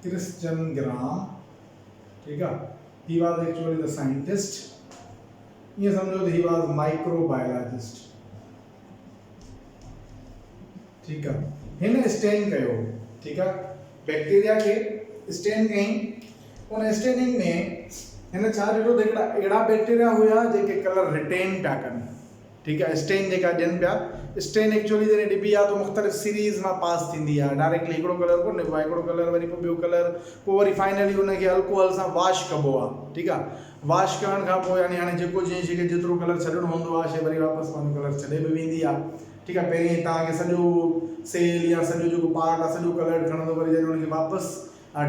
क्रिस्टियन ग्राम ठीक है, he was actually the scientist। ये समझो तो he was microbiologist ठीक है। हिन स्टेन कयो ठीक है बैक्टीरिया के स्टेन कई उन स्टेनिंग में हिन छा ॾिठो त हिकिड़ा अहिड़ा बैक्टीरिया हुया जेके कलर रिटेन पिया कनि ठीक है। स्टेन जेका ॾियनि पिया स्टेन एक्चुअली जॾहिं ॾिबी आहे त मुख़्तलिफ़ सीरीज़ मां पास थींदी आहे डायरेक्टली हिकिड़ो कलर कोन ॾिबो आहे हिकिड़ो कलर वरी पोइ ॿियो कलर पोइ वरी फाइनली हुनखे अल्कोहल सां वॉश कबो आहे ठीकु आहे। वॉश करण खां पोइ यानी हाणे जेको जीअं शइ खे जेतिरो कलर छॾिणो हूंदो आहे शइ वरी वापसि पंहिंजो कलर छॾे बि वेंदी आहे ठीकु आहे। पहिरीं तव्हांखे सॼो सेल या सॼो जेको पार्ट आहे सॼो कलर खणंदो वरी जॾहिं हुनखे वापसि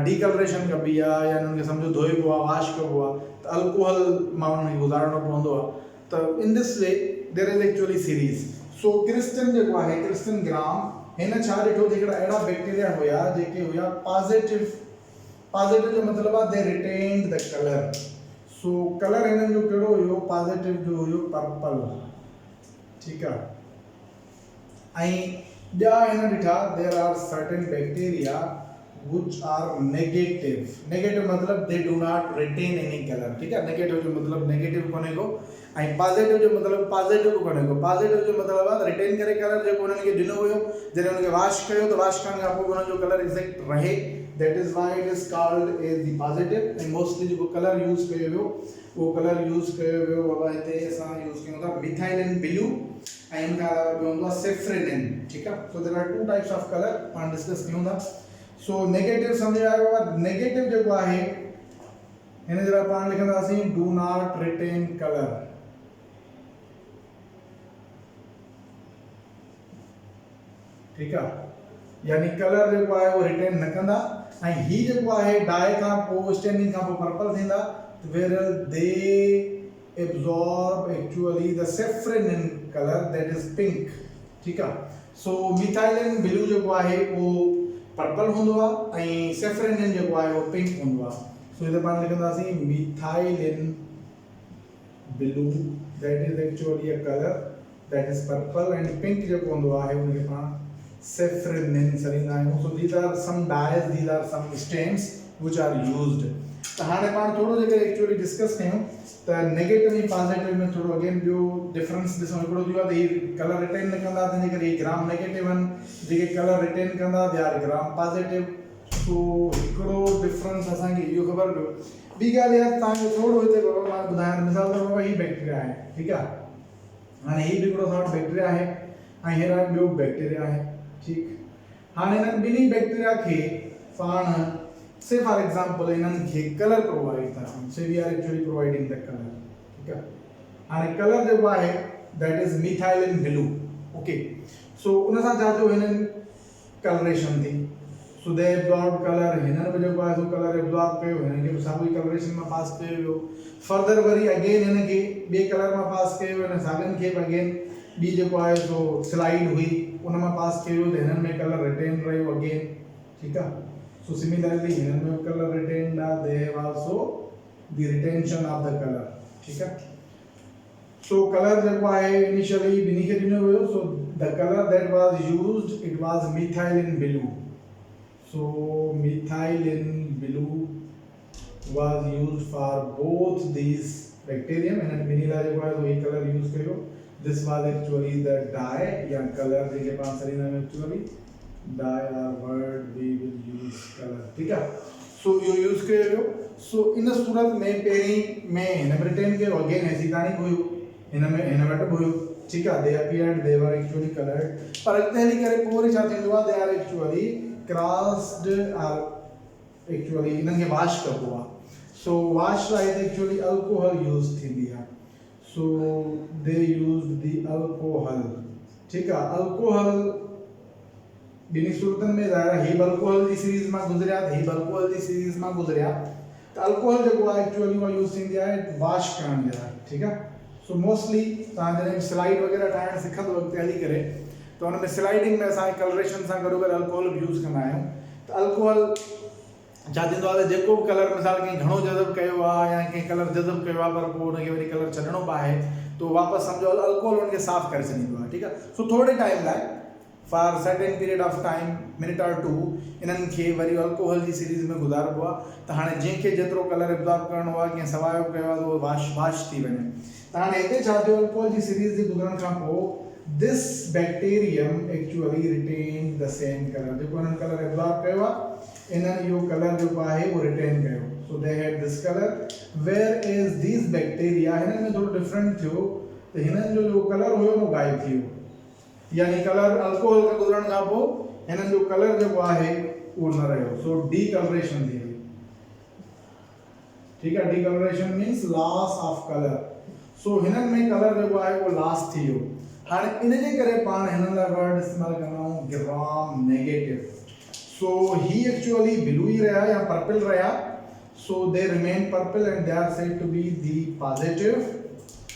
डीकलरेशन कबी आहे या हुनखे सम्झो धोइबो आहे वॉश कबो आहे त अल्कोहल मां हुनखे गुज़ारणो पवंदो आहे। त in this way there is actually series. So Christian जेको आहे क्रिस्टियन ग्राम हिन छा ॾिठो त हिकिड़ा अहिड़ा बैक्टीरिया हुया जेके हुया पॉजिटिव जो मतिलबु आहे they retained the colour. So colour हिननि जो कहिड़ो हुयो पॉजिटिव जो हुयो पर्पल ठीकु आहे। ऐं ॿिया हिन ॾिठा there are certain bacteria which are negative मतलब they do not retain any color ठीक है। नेगेटिव जो मतलब नेगेटिव कोने को ऐं पॉजिटिव जो मतलब पॉजिटिव कोने को पॉजिटिव जो मतलब आहे रिटेन करे कलर जेको उन्हनि खे ॾिनो हुयो जॾहिं उनखे वॉश कयो त वॉश करण खां पोइ उन्हनि जो कलर एक्ज़ैक्ट रहे that is why it is called as the positive. ऐं मोस्टली जेको कलर यूज़ कयो वियो उहो कलर यूज़ कयो वियो बाबा हिते असां यूज़ कयूं था मिथाइलिन ब्लू ऐं उन खां अलावा ॿियो हूंदो आहे सेफ्रेनिन ठीकु आहे। So there are two types of colour पाण डिस्कस कयूं था। सो नेगेटिव समझ आयो बाबा नेगेटिव जेको आहे हिन जे लाइ पाण लिखंदासीं डू नॉट रिटेन कलर ठीकु आहे। यानी कलर जेको आहे उहो रिटेन न कंदा ऐं ही जेको आहे डाई खां पोइ स्टेनिंग खां पोइ पर्पल थींदा where they absorb actually the safranin colour that is pink ठीकु आहे। सो मिथाइलिन ब्लू जेको आहे उहो पर्पल हूंदो आहे ऐं सेफ्रेनिन जेको आहे उहो पिंक हूंदो आहे। सो हिते पाण लिखंदासीं methylene blue that is actually a colour that is purple and pink जेको हूंदो आहे उनखे पाण सेफ्रेनिन सॾींदा आहियूं। So these are some dyes these are some stains which are used. त हाणे पाण थोरो जेके एक्चुअली डिस्कस कयूं त नेगेटिव ऐं पॉजिटिव में थोरो अगेन ॿियो डिफरेंस ॾिसो हिकिड़ो थी वियो आहे त हीअ कलर रिटेन न कंदा तंहिंजे करे हीअ ग्राम नेगेटिव आहिनि जेके कलर रिटेन कंदा दे आर ग्राम पॉजिटिव। सो हिकिड़ो डिफरेंस असांखे इहो ख़बर पियो। ॿी ॻाल्हि इहा तव्हांखे थोरो हिते मां ॿुधायां मिसाल तौर पर हीअ बैक्टीरिया आहे ठीकु आहे। हाणे हीअ बि हिकिड़ो असां वटि बैक्टीरिया आहे ऐं हीअ ॿियो बैक्टीरिया आहे ठीकु। हाणे हिननि ॿिन्ही बैक्टीरिया खे पाण से फॉर एग्जांपल इन्हनि खे कलर प्रोवाइड था कयूं say we are actually providing the colour ठीकु आहे। हाणे कलर जेको आहे that is methylene blue okay. So उन सां छा थियो हिननि कलरेशन थी सो दे एब्जॉर्ब कलर हिननि बि जेको आहे सो कलर एब्जॉर्ब कयो हिननि खे बि साॻियो कलरेशन मां पास कयो वियो फर्दर वरी अगेन हिन खे ॿिए कलर मां पास कयो हिन साॻियनि खे बि अगेन ॿी जेको आहे सो स्लाइड हुई उन मां पास कयो त हिननि में कलर रिटेन रहियो अगेन ठीकु आहे। So similarly हिननि में color retained are they have also the retention of the color ठीक है। So color जेको आहे initially ॿिन्ही खे ॾिनो वियो so the color that was used it was methylene blue। So methylene blue was used for both these bacterium हिननि ॿिन्ही लाइ जेको आहे so ही color use कयो this was actually the dye या कलर जेके पाण सही नाम actually dye or word we will use colour, ठीक है। सो यो यूज कयो। सो इन सूरत में पहिरीं में हिन रिटर्न कयो अगेन ऐसी ताणी हुयो हिन में हिन वटि हुयो, ठीक है। They appeared they were actually coloured, पर अॻिते हली करे पोइ वरी छा थींदो आहे, they are actually crossed are actually इन्हनि खे वॉश कबो आहे। सो वॉश लाइ एक्चुअली अल्कोहल यूज थींदी आहे। So they used the alcohol, ठीक है। अल्कोहल बिनी सूरतन में ज़ाहिर ही अल्कोहल जी सीरीज में गुजरिया, ही अल्कोहल जी सीरीज में गुजरिया, तो अल्कोहल जो है एक्चुअली वो यूज थींदी है वॉश करण जे लाइ, ठीक है। सो मोस्टली तव्हां जॾहिं स्लाइड वग़ैरह ठाहिण सिखंदो अॻिते हली करे, तो हुन में स्लाइडिंग में असां कलरेशन सां गॾो गॾु अल्कोहल बि यूज़ कंदा आहियूं। तो अल्कोहल छा थींदो आहे, जेको बि कलर मिसाल कंहिं घणो जज़ब कयो आहे या कंहिं कलर जज़ब कयो आहे पर पोइ हुनखे वरी कलर छॾिणो बि आहे, तो वापसि सम्झो अल्कोहल हुनखे साफ़ करे छॾींदो आहे, ठीक आहे। सो थोरे टाइम लाइ for certain period of time minute और 2 इन्हनि खे वरी अल्कोहल जी सीरीज में गुज़ारिबो आहे। त हाणे जंहिंखे जेतिरो कलर एब्जॉर्ब करिणो आहे, कंहिं सवायो कयो आहे, तो वॉश थी वञे। त हाणे हिते छा थियो, अल्कोहल जी सीरीज जे गुज़रण खां पोइ this bacterium actually retain the same colour, जेको हिननि कलर एब्जॉर्ब कयो आहे इन्हनि इहो कलर जेको आहे उहो रिटेन कयो। So they had this colour where is this bacteria, हिननि में थोरो डिफरेंट थियो, त हिननि जो कलर हुयो उहो गायब थी वियो, यानी कलर अल्कोहल खां गुज़रण खां पोइ हिननि जो कलर जेको आहे उहो न रहियो। सो डीकलरेशन थी वई, ठीक है। डीकलरेशन मीन्स लॉस ऑफ कलर। सो हिननि में कलर जेको आहे उहो लॉस थी वियो। हाणे इन जे करे पाण हिन लाइ वर्ड इस्तेमालु कंदा आहियूं ग्राम नेगेटिव। सो ही एक्चुअली ब्लू ही रहा या पर्पल रहा, so they remain purple and they are said to be the positive,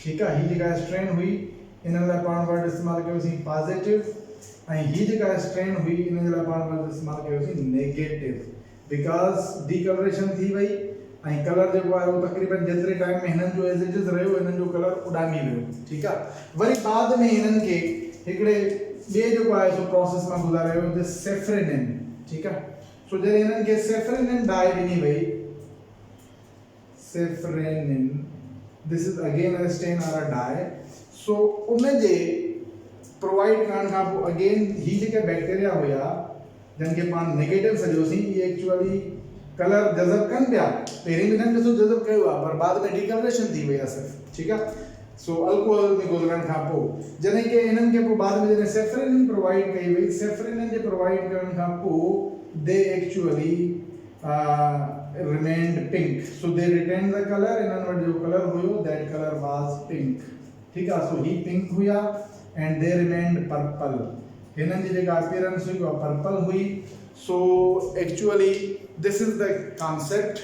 ठीक है। ही जेका स्ट्रेन हुई इन लाइ पाण वर्ड इस्तेमालु कयोसीं पॉजिटिव, ऐं ही जेका स्ट्रेन हुई इन जे लाइ पाण वर्ड इस्तेमालु कयोसीं नेगेटिव, बिकॉज डीकलरेशन थी वई ऐं कलर जेको आहे उहो तक़रीबन जेतिरे टाइम में हिननि जो एज इट इज़ रहियो हिननि जो कलर उॾामी वियो, ठीक आहे। वरी बाद में हिननि खे हिकिड़े ॿिए जेको आहे सो प्रोसेस में गुज़ारियो वियो सेफ्रेनिन, ठीक है। सो जॾहिं हिननि खे सेफ्रेनिन डाई ॾिनी वई, safranin this is again a stain और अ डाई, सो उन जे प्रोवाइड करण खां पोइ अगेन ही जेके बैक्टीरिया हुया जिन खे पाण नेगेटिव सॼोसीं, इहे एक्चुअली कलर जज़ब कनि पिया, पहिरीं बि हिननि ॾिसो जज़ब कयो आहे पर बाद में डीकलरेशन थी वई आहे सिर्फ़ु, ठीक आहे। सो अल्कोहल में गुज़रण खां पोइ जॾहिं की हिननि खे पोइ बाद में जॾहिं सेफ्रेनिन प्रोवाइड कई वई, सेफ्रेनिन जे प्रोवाइड करण खां पोइ they actually remained pink, so they retain the colour, इन्हनि वटि जो कलर हुयो दैट कलर वाज पिंक, ठीक आहे। सो ही पिंक हुया एंड दे रिमेन्ड पर्पल, हिननि जी जेका अपीयरेंस हुई उहा पर्पल हुई। So actually this is the concept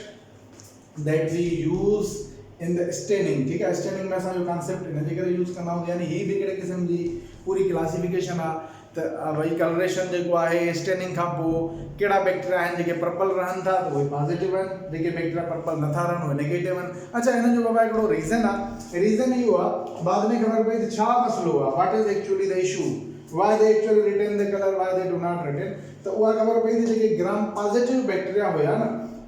that we use in the staining, ठीक है। स्टेनिंग में असांजो कॉन्सेप्ट इन जे करे यूज़ कंदा आहियूं, यानी ही भी हिकिड़े क़िस्म जी पूरी क्लासिफिकेशन आहे त भई कलरेशन जेको आहे स्टेनिंग खां पोइ कहिड़ा बैक्टीरिया आहिनि जेके पर्पल रहनि था त उहे पॉजिटिव आहिनि, जेके बैक्टीरिया पर्पल नथा रहनि उहे नेगेटिव आहिनि। अच्छा, हिननि जो बाबा हिकिड़ो रीज़न आहे, रीज़न इहो आहे बाद में ख़बर पई त छा मसइलो आहे, what is actually the issue, why they actually retain the colour, why they do not retain. त उहा ख़बर पई त जेके ग्राम पॉजिटिव बैक्टीरिया हुया न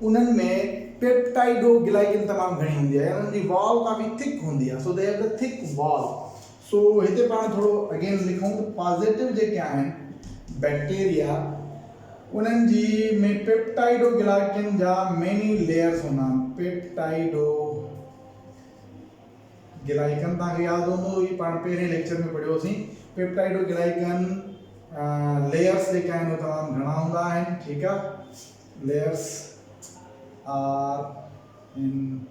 उन्हनि में पेप्टाइडोग्लाइकिन तमाम घणी हुंदी है, इन्हनि जी वॉल काफ़ी थिक हुंदी है, so they have the thick wall. So हिते पाण थोड़ो अगेन लिखूं तो पॉजिटिव जेके आहिनि बैक्टीरिया उन्हनि जी में पेप्टाइडोग्लाइकिन जा मेनी लेयर्स हूंदा आहिनि। पेप्टाइडोग्लाइकिन तव्हांखे यादि हूंदो, ही पाण पहिरें लेक्चर में पढ़ियोसीं। पेप्टाइडोग्लाइकिन लेयर्स जेके आहिनि उहे तमामु घणा हूंदा आहिनि, ठीकु आहे। Layers are in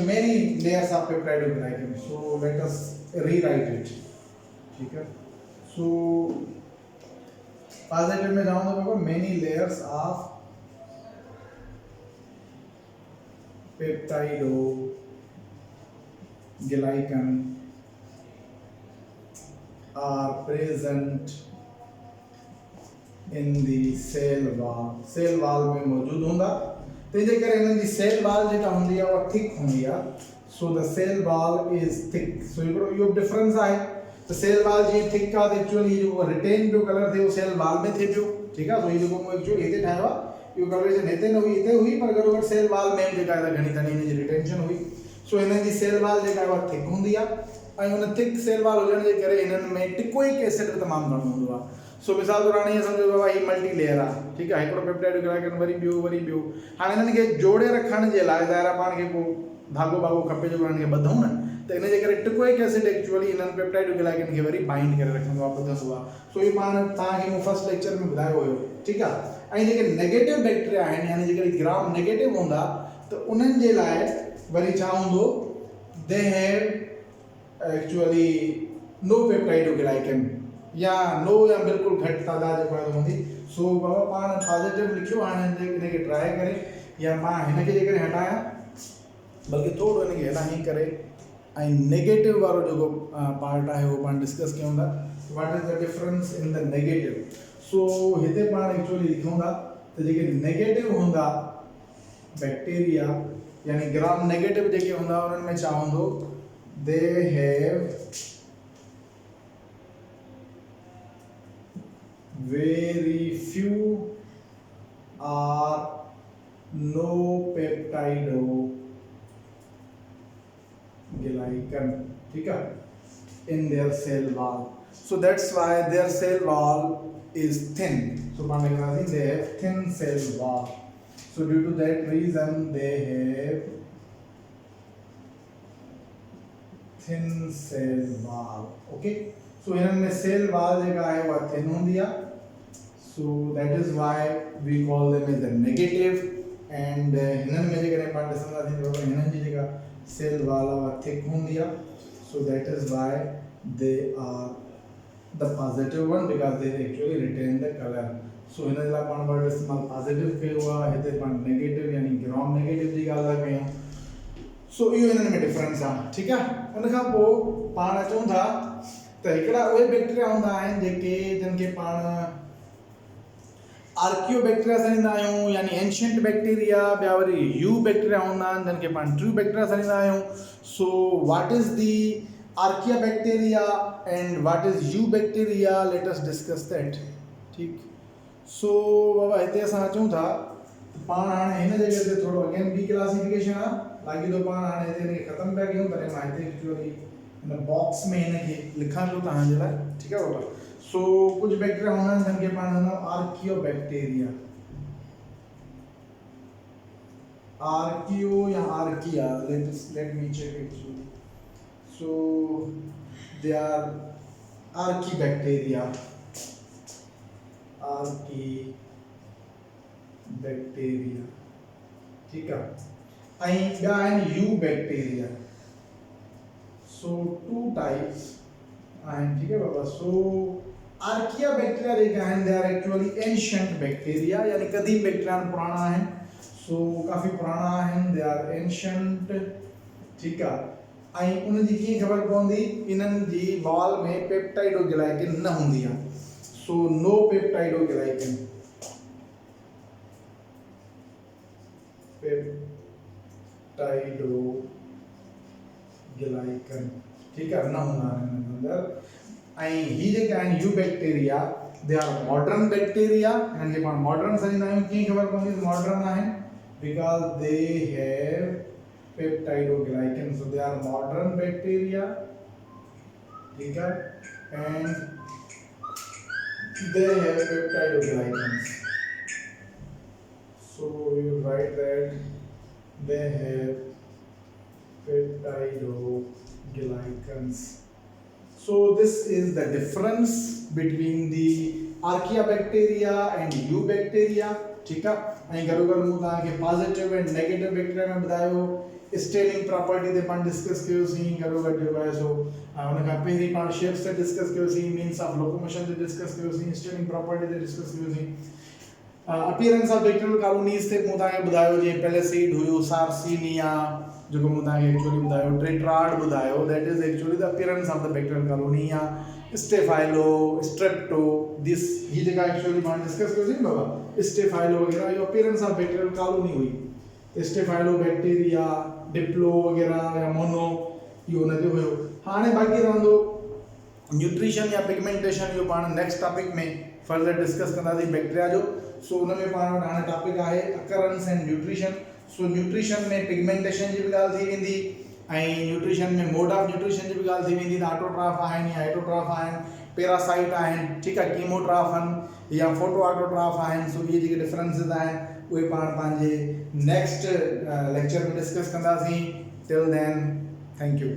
many layers of peptidoglycan, so let us rewrite it, ठीक है। so positive में जाऊँ तो देखो many layers of peptidoglycan are present in the cell wall में मौजूद होंदा, तेजे करे इन्हनि जी सेल वॉल जेका हूंदी आहे उहा थिक हूंदी आहे। So the cell wall is thick, so हिकिड़ो इहो डिफरेंस आहे। त सेल वॉल जीअं थिक आहे त एक्चुअली जेको रिटेन पियो कलर थियो सेल वॉल में थिए पियो, ठीकु आहे। सो इहो जेको एक्चुअली हिते ठाहियो आहे इहो कलरेशन हिते न हुई, हिते हुई, पर गॾो गॾु सेल वॉल में जेका आहे घणी तनी हिन जी रिटेंशन हुई। सो हिननि जी सेल वॉल जेका आहे उहा थिक हूंदी आहे ऐं उन थिक सेल वॉल हुजण जे करे हिननि में टिकोइक एसिड तमामु घणो हूंदो आहे। सो मिसाल तौर हाणे ईअं सम्झो बाबा ही मल्टी लेयर आहे, ठीकु आहे, हिकिड़ो पेप्टाइड ग्लाइकन वरी ॿियो, हाणे हिननि खे जोड़े रखण जे लाइ ज़ाहिर पाण खे को धागो खपे जेको हिननि खे ॿधूं न, त इन जे करे टिकोइक एसिड एक्चुअली हिननि पेप्टाइड ग्लाइकन खे वरी बाइंड करे रखंदो आहे, ॿधंदो आहे। सो इहो पाण तव्हांखे मूं फर्स्ट लेक्चर में ॿुधायो हुयो, ठीकु आहे। ऐं जेके नेगेटिव बैक्टीरिया आहिनि यानी जेके ग्राम नेगेटिव हूंदा त उन्हनि जे लाइ वरी छा हूंदो, they have actually no peptidoglycan या नो या बिल्कुलु घटि तादाद जेको आहे हूंदी। सो बाबा पाण पॉजिटिव लिखियो, हाणे हिनखे ट्राई करे या मां हिनखे जेकॾहिं हटायां बल्कि थोरो हिनखे हेॾां हीअं करे ऐं नेगेटिव वारो जेको पार्ट आहे उहो पाण डिस्कस कयूं था, what is the difference in the negative. So हिते पाण एक्चुअली लिखूं था त जेके नेगेटिव हूंदा बैक्टीरिया यानी ग्राम नेगेटिव जेके हूंदा उन्हनि में छा हूंदो, they have very few or no peptidoglycan, ठीक है, in their cell wall. So that's why their cell wall is thin. So they have thin cell wall. So due to that reason they have thin cell wall. Okay. So इनमें cell wall जेका है वो thin होंदी है. So that is why we call them as the negative. And इनमें जेका part समझा थी तो इनमें जेका cell wall वो thick होंदी है. So that is why they are the positive one because they actually retain the color. So हिन जे लाइ पाण वर्ड इस्तेमाल positive कयो आहे, हिते पाण negative यानी gram negative जी ॻाल्हि था कयूं. सो इहो हिननि में डिफरेंस आहे, ठीकु आहे। उन खां पोइ पाण अचूं था त हिकिड़ा उहे बैक्टीरिया हूंदा आहिनि जेके जिन खे पाण आर्कियोबैक्टीरिया सॾींदा आहियूं यानी एंशियंट बैक्टीरिया, ॿिया वरी यू बैक्टीरिया हूंदा आहिनि जिन खे पाण ट्रू बैक्टीरिया सॾींदा आहियूं। So what is the आर्कियोबैक्टीरिया and what is you bacteria, late us discuss that, ठीकु। सो बाबा हिते असां अचूं था पाण हाणे हिन जॻह ते थोरो अगेन ॿी क्लासिफिकेशन आहे, बाक़ी तो पाण हाणे हिते हिनखे ख़तमु पिया कयूं, तॾहिं मां हिते एक्चुअली हिन बॉक्स में हिनखे लिखां पियो तव्हांजे लाइ, ठीकु आहे बाबा। सो कुछ बैक्टीरिया हूंदा आहिनि जिन खे पाण चवंदा आहियूं आर्कियोबैक्टीरिया, आर्कियो या archaea, let me check actually. So they are archaebacteria, archaebacteria, ठीकु आहे। ऐं ॿिया आहिनि eubacteria. So two types आहिनि, ठीकु आहे बाबा। सो आर्किया बैक्टीरिया जेके आहिनि they are actually ancient bacteria यानी क़दीम बैक्टीरिया पुराणा आहिनि, सो काफ़ी पुराणा आहिनि, दे आर एंशियंट, ठीकु आहे। ऐं उनजी कीअं ख़बर पवंदी, इन्हनि जी वॉल में पेप्टाइडोग्लाइकन न हूंदी आहे। सो नो पेप्टाइडोग्लाइकन, पेप्टाइडोग्लाइकन, ठीकु आहे, न हूंदा आहिनि हिन अंदरि। ऐं ही जेके आहिनि eubacteria they are modern bacteria, हिननि खे पाण मॉडर्न सॾींदा आहियूं। कीअं ख़बर पवंदी मॉडर्न आहिनि, because they have peptidoglycan, so they are modern bacteria, ठीक है, and they have peptidoglycans. So you write that they have peptidoglycans. So this is the difference between the archaeobacteria and eubacteria, ठीक है। ऐं घरो घर मूं तव्हांखे पॉजिटिव एंड नेगेटिव बैक्टीरिया में ॿुधायो, स्टेनिंग प्रॉपर्टी ते पाण डिस्कस कयोसीं, घरो घर जेको आहे सो उन खां पहिरीं पाण शेप्स ते डिस्कस कयोसीं, मीन्स ऑफ लोकोमोशन ते डिस्कस कयोसीं, स्टेनिंग प्रॉपर्टी ते डिस्कस कयोसीं, अपीयरेंस ऑफ बैक्टीरियल कॉलोनीज़ ते मूं तव्हांखे ॿुधायो जीअं पेलेसीड हुयो, सार्सिनिया जेको मूं तव्हांखे एक्चुअली ॿुधायो, ट्रेट्राड ॿुधायो, that is actually the appearance of the bacterial colony, या स्टेफाइलो, स्ट्रेप्टो, दिस ही जेका एक्चुअली पाण डिस्कस कयोसीं न बाबा, स्टेफाइलो वगैरह, इहो अपीयरेंस ऑफ बैक्टीरियल कॉलोनी हुई। स्टेफाइलो बैक्टीरिया, डिप्लो वगैरह या मोनो, इहो हुनजो हुयो। हाणे बाक़ी रहंदो न्यूट्रिशन या पिगमेंटेशन, इहो पाण नेक्स्ट टॉपिक में फर्दर डिस्कस कंदासीं बैक्टीरिया जो। सो हुन में पाण वटि हाणे टॉपिक आहे occurrence and nutrition. So nutrition में पिगमेंटेशन जी बि ॻाल्हि थी वेंदी ऐं न्यूट्रिशन में मोड ऑफ न्यूट्रिशन जी बि ॻाल्हि थी वेंदी त ऑटोट्राफ आहिनि या हाइड्रोट्राफ आहिनि, पैरासाइट आहिनि, ठीकु आहे, कीमोट्राफ आहिनि या फोटो ऑटोट्राफ आहिनि। सो इहे जेके डिफरेंसिस आहिनि उहे पाण पंहिंजे नेक्स्ट लेक्चर में डिस्कस कंदासीं। Till then, thank you.